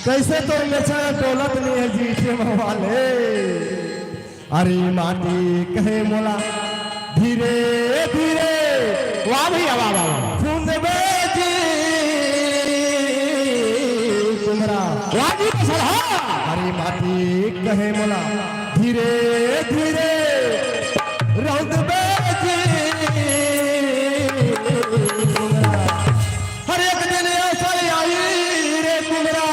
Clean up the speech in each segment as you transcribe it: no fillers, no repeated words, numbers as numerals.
कैसे तो दौलत नहीं है जीते वाले। अरे माटी कहे मोला धीरे धीरे वाह भैया वाह वाह फूंद बेजी तुम्हारा वाजी अरे माटी कहे मोला धीरे धीरे रौद बेजी हर एक दिन ऐसा आई रे तुम्हारा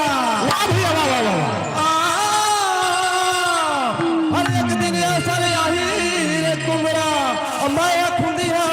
हर एक दिन ऐसा आई रे तुम्हारा मैं खुदिया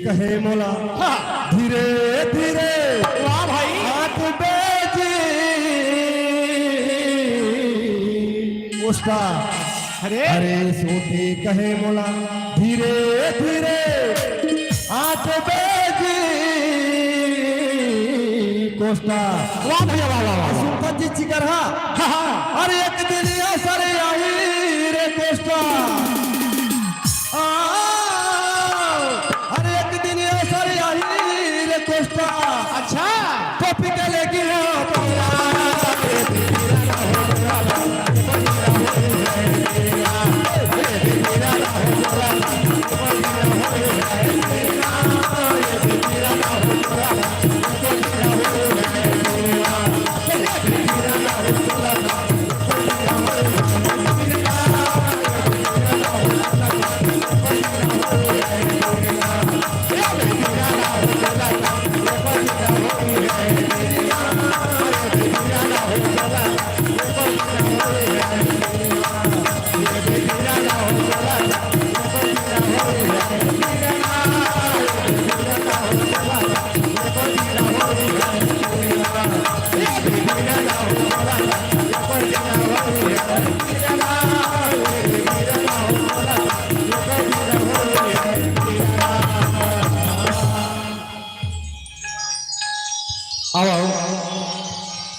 कहे मोला धीरे धीरे वाह भाई हाथ बेजी उसका अरे सोती कहे मोला धीरे धीरे हाथ बेजी कोस्टा वाह भैया वाह वाह सुनता जी चिकर अरे एक दिन असर आई रे कोस्टा अच्छा टोपी के लेके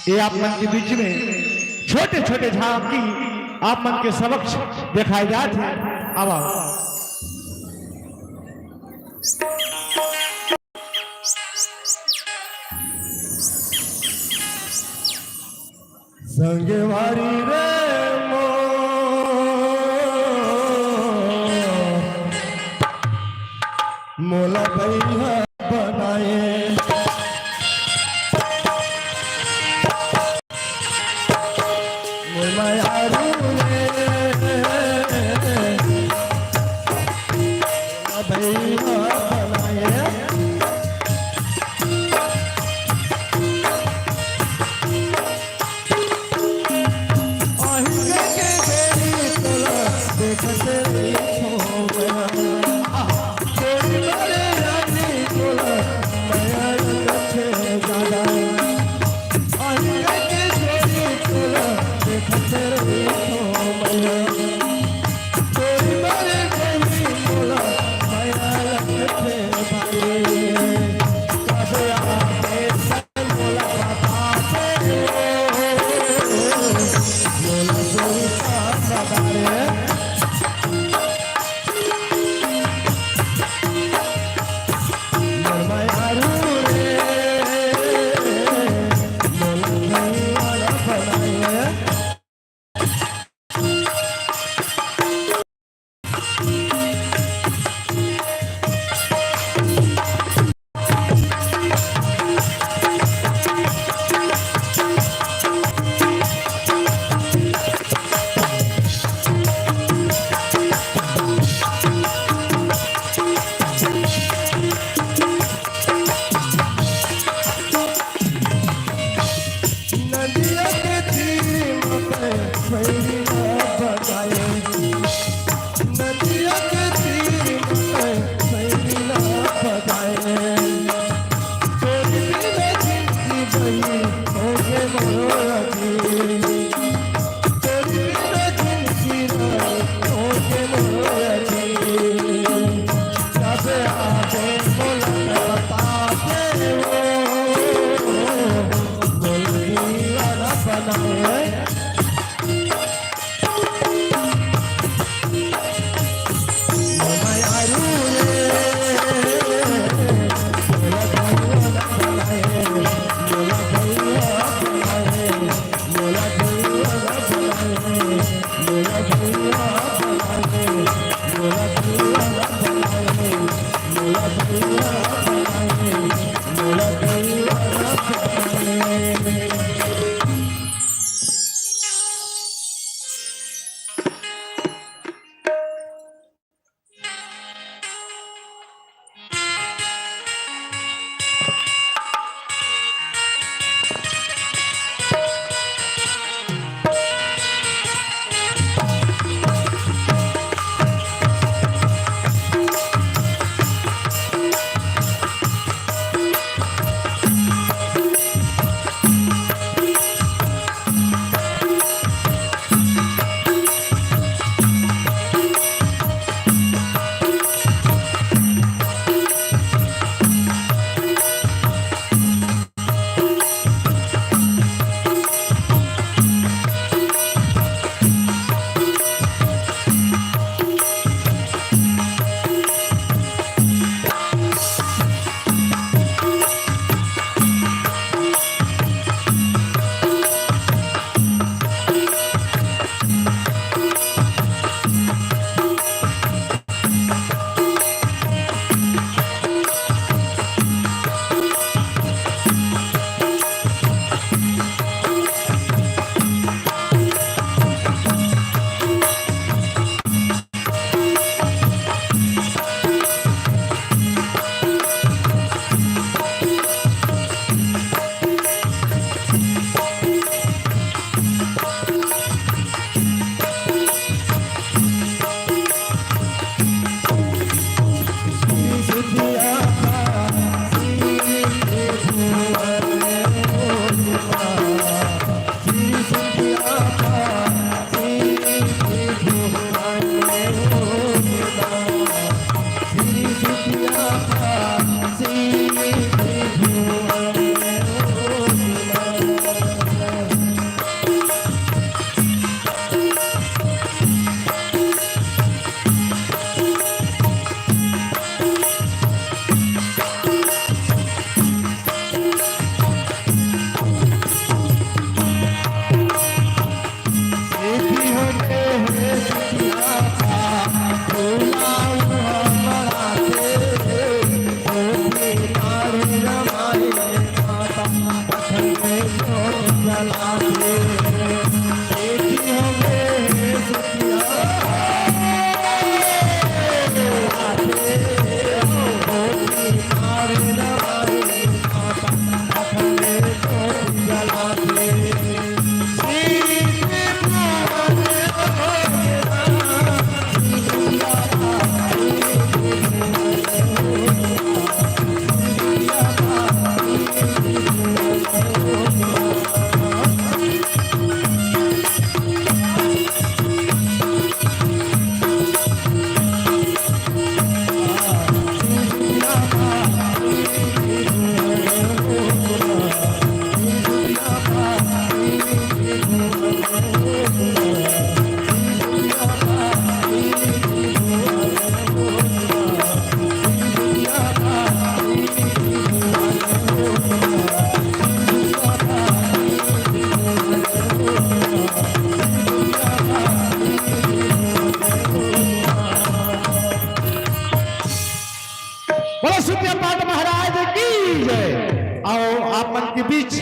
ये आप मन के बीच में छोटे छोटे झांकी आप मन के समक्ष दिखाए जाते हैं। अब संगवारी रे मोला भैया बनाए बीच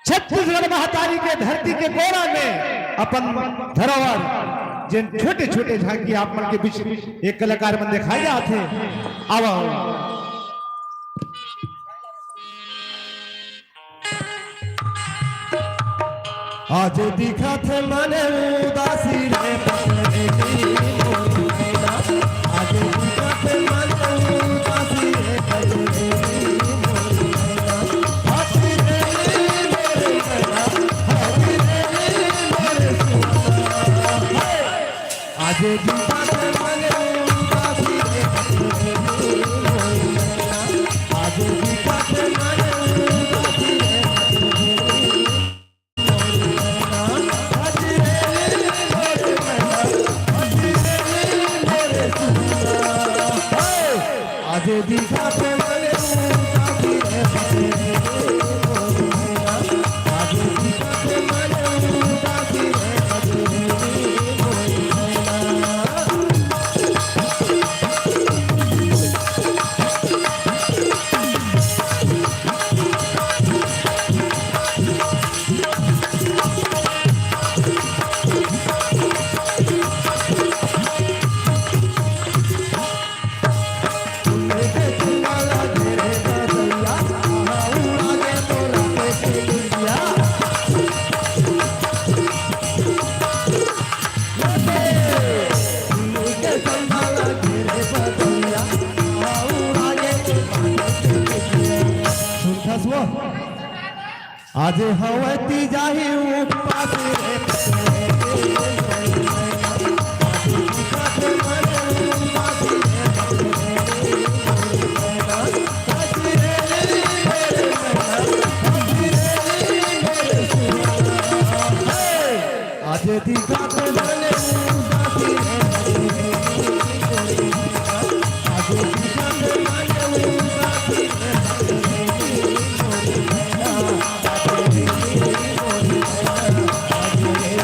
छत्तीसगढ़ महतारी के धरती के कोना में अपन धरोहर जिन छोटे छोटे झांकी आप मन के बीच एक कलाकार मन दिखाए जाते अब आज दिखा थे मने उदासी रे आज दिखा थे मने उदासी रे आज दिखा थे मने उदासी रे आज दिखा थे मने उदासी रे आज दिखा थे मने उदासी रे आज दिखा थे मने उदासी रे आज हवती जाही उपास आज दिखा आज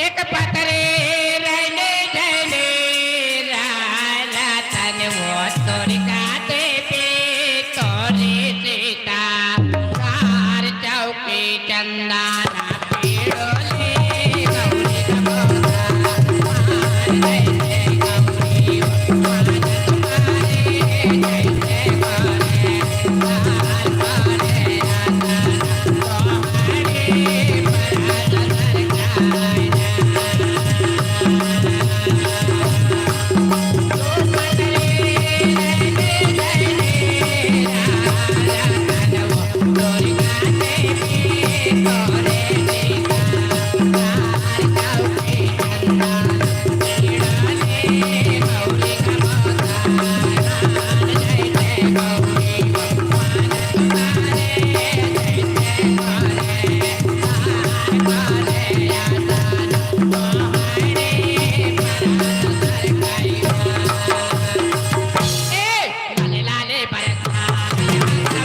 एक पतरे रहने जले राला तन वो तोरी काटे पे तोरी सीता कार चौकी चंदा ना पीड़ोले गौरी कमोदा मार जैसे गौरी मान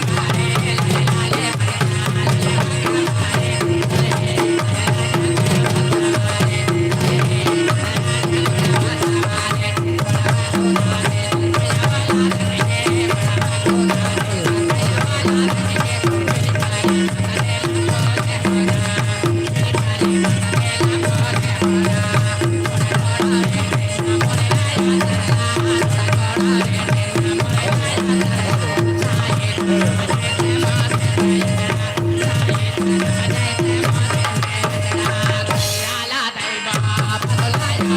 तुम्हारे जैसे करे लाल करे आना तुम्हारे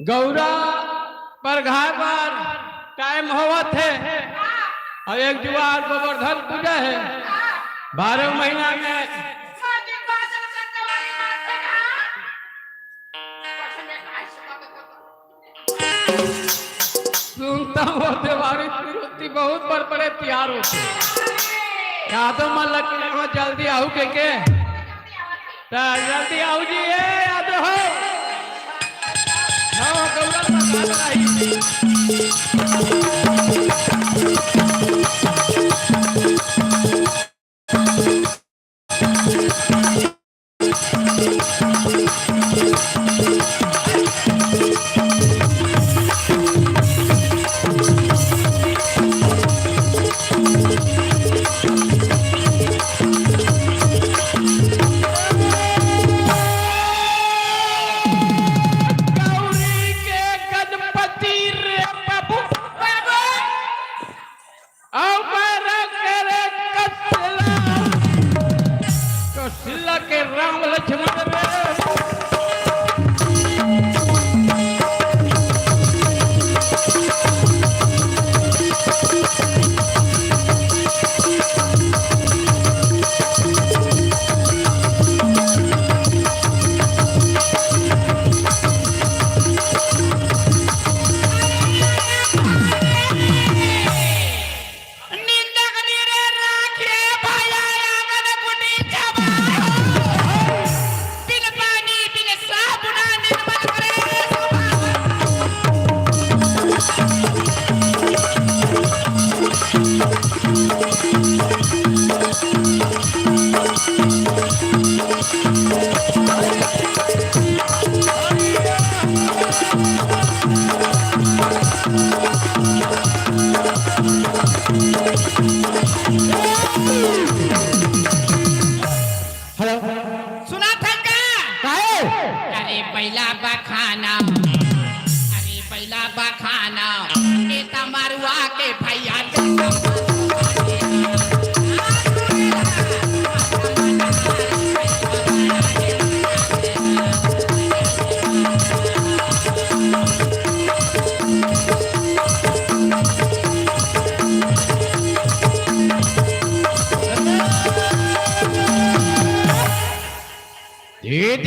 गौरा पर घाय पर टाइम होवत है और एक जुआर गोवर्धन पूजा है 12 महीना में सुनता हूँ देवारी तिरुपति बहुत बड़े तैयार होते यादव मन लग जल्दी आऊ के जल्दी आऊ जी यादव हो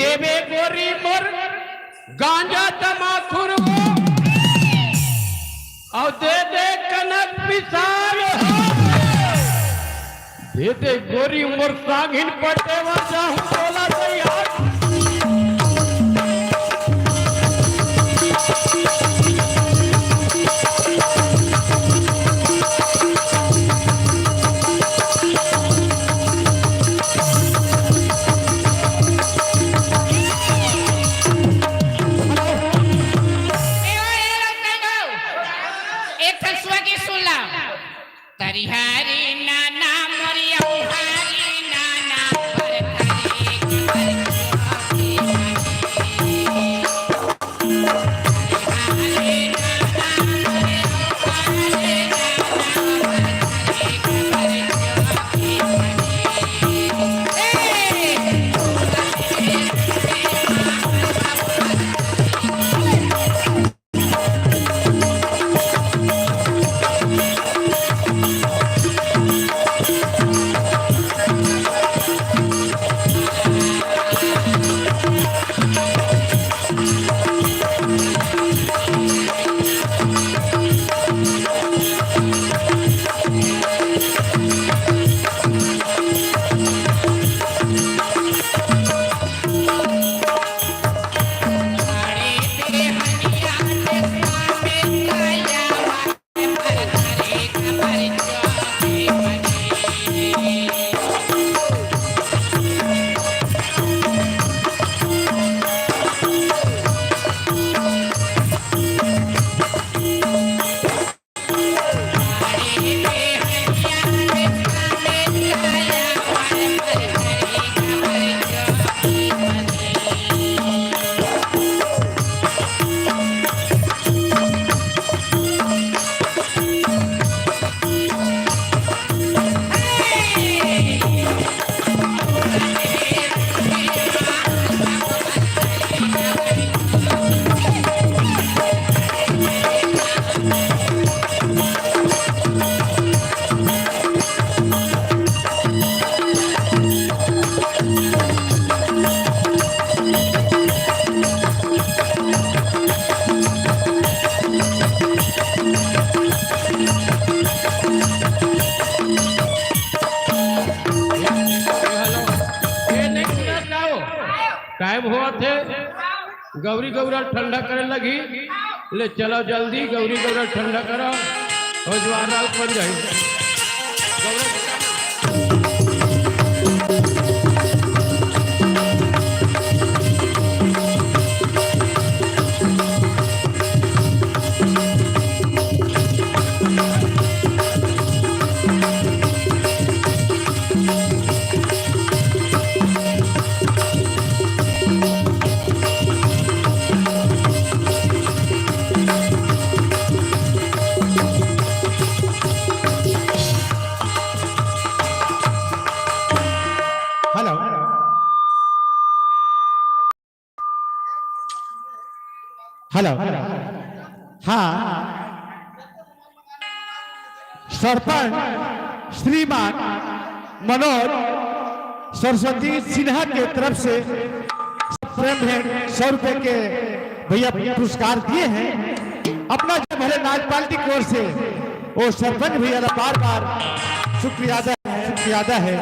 देवे गोरी मोर गांजा तमाखुर हो और दे दे कनक पिसाल हो दे दे गोरी मोर सागिन पटे वजा हूँ बोला तैयार हरी नाना मोरिया हरी नाना पर हरी टाइम हुआ थे गौरी गौरा ठंडा करे लगी ले चलो जल्दी गौरी गौरा ठंडा करो और ज्वार रात बन जाए हेलो हेलो हाँ सरपंच श्रीमान मनोज सरस्वती सिन्हा के तरफ से प्रेम भेंट 100 रुपए के भैया पुरस्कार दिए हैं अपना जब हरे नाच पार्टी की ओर से वो सरपंच भैया का बार बार शुक्रिया है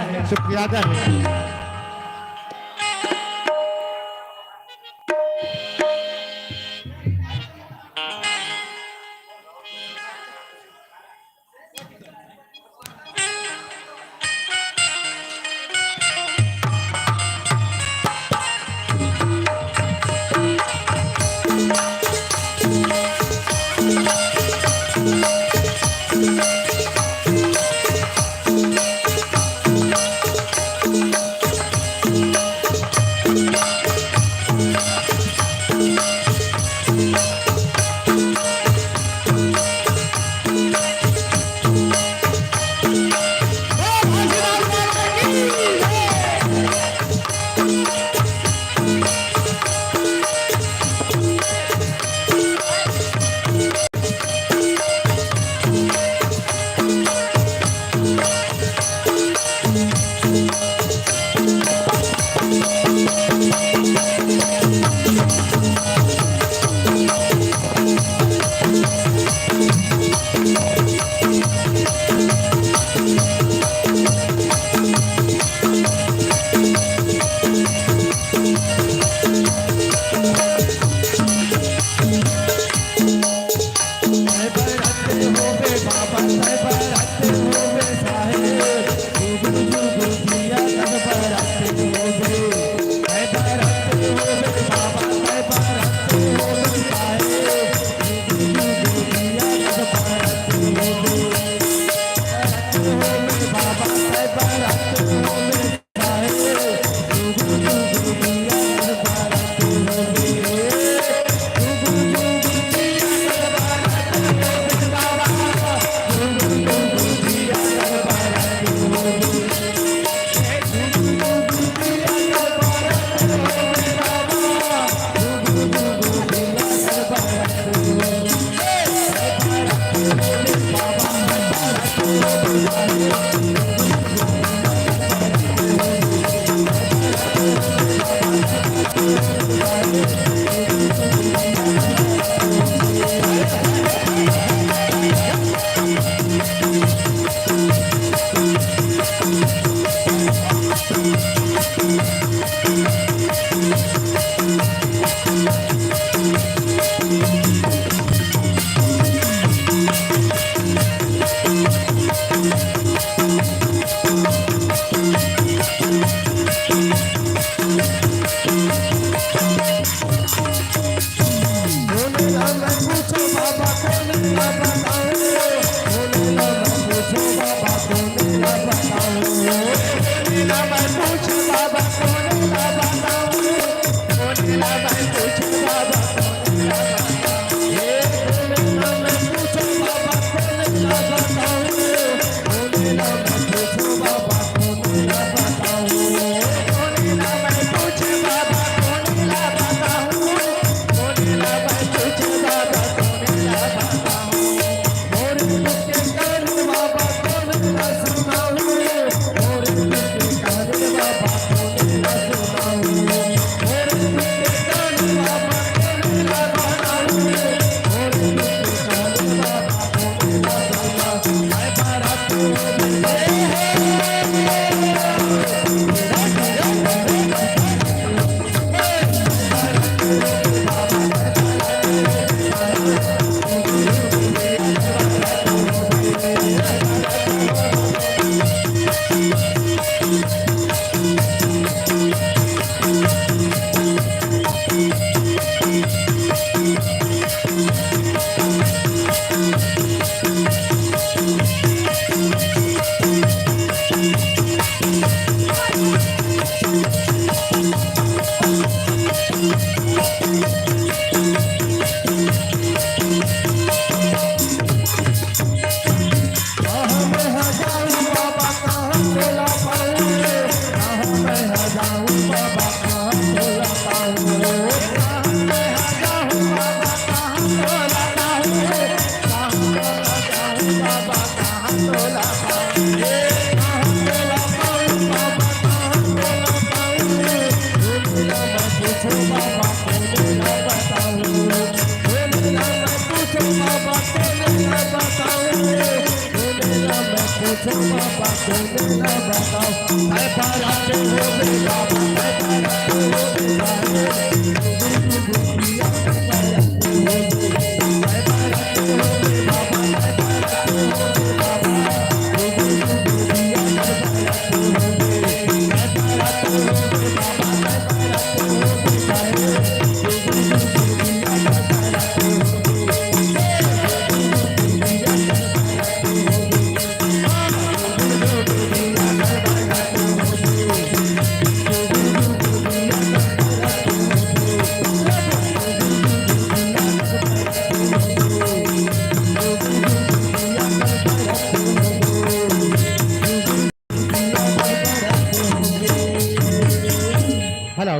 हेलो,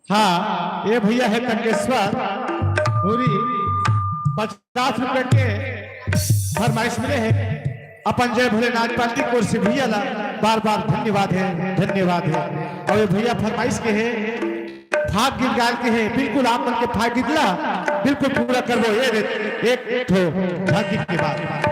हाँ ये भैया है टंकेश्वर पूरी 50 रुपए के फरमाइश मिले हैं अपन जय भोलेनाथ पार्टी की ओर से भैया ला बार बार धन्यवाद है, धन्यवाद है। और ये भैया फरमाइश के है भाग गीत गाल के है, बिल्कुल आप मन के भाग गीत ला बिल्कुल पूरा करवो एक ठो भाग गीत के बाद।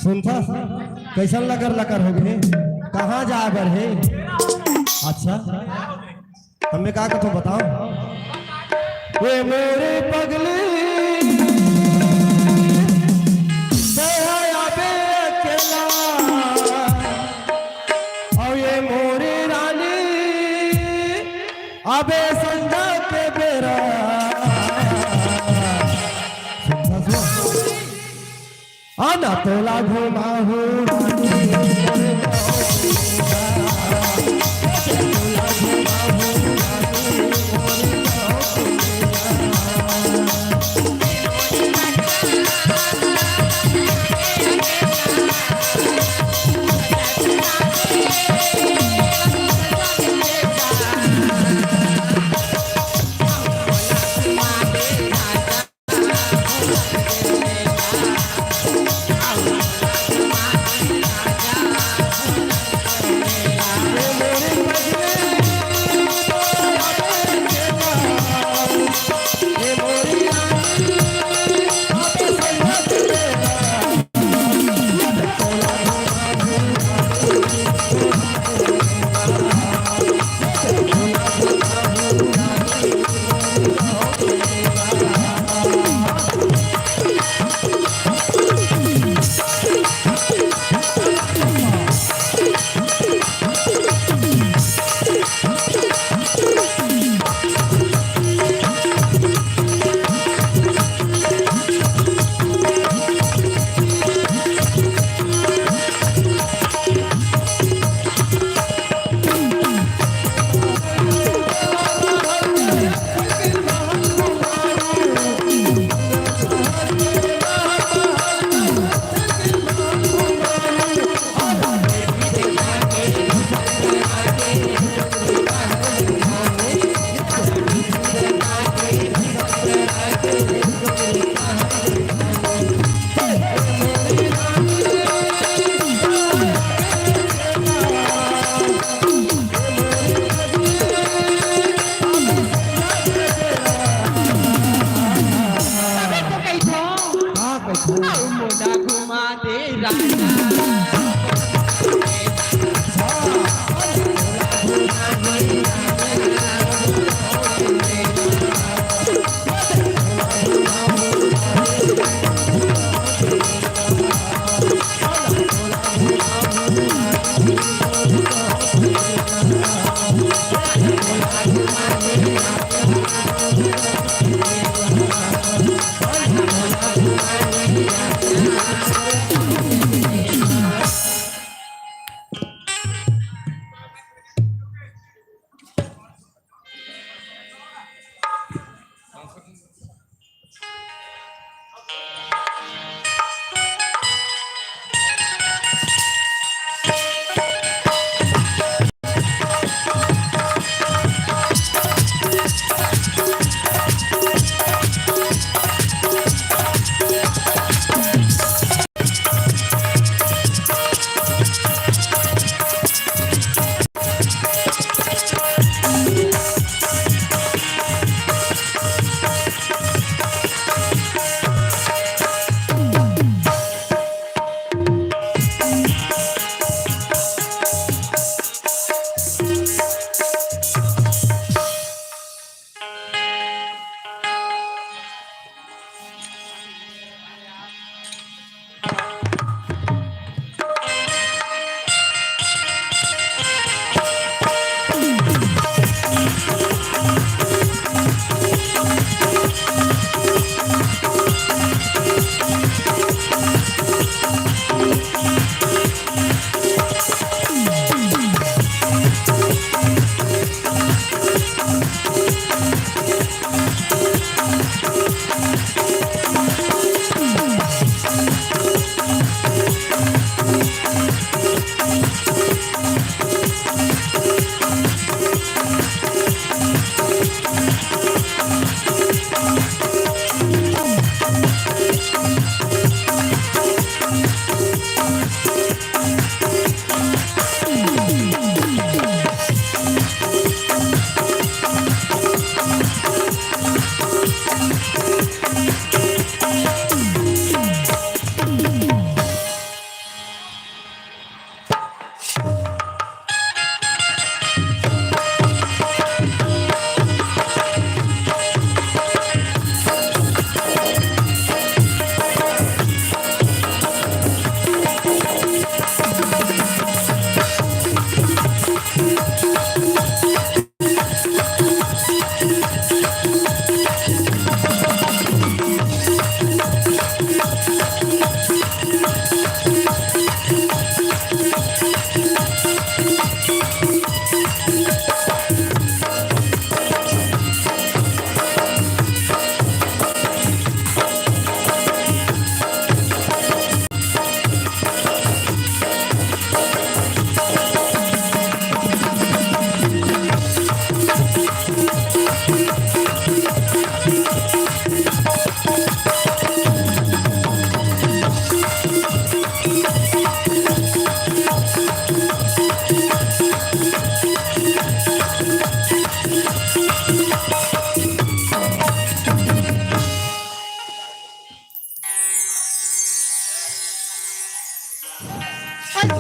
सुनता कैसन लकर हो गए कहाँ जा बर है। अच्छा हमें का कथो बताओ वे मेरे पगले अकेला और ये मोरी रानी अबे संजा के बेरा आना तोला घुमा बैठा मोला घुमा दे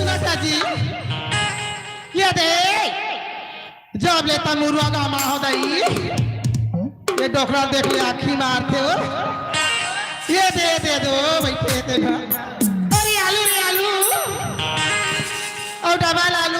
राजा जी ये दे जब ले तमुरुआ गामा हो दई ये डोकरा देख ले आखी मारते हो ये दे दो बैठे थे अरे आलू रे आलू और डबल आलू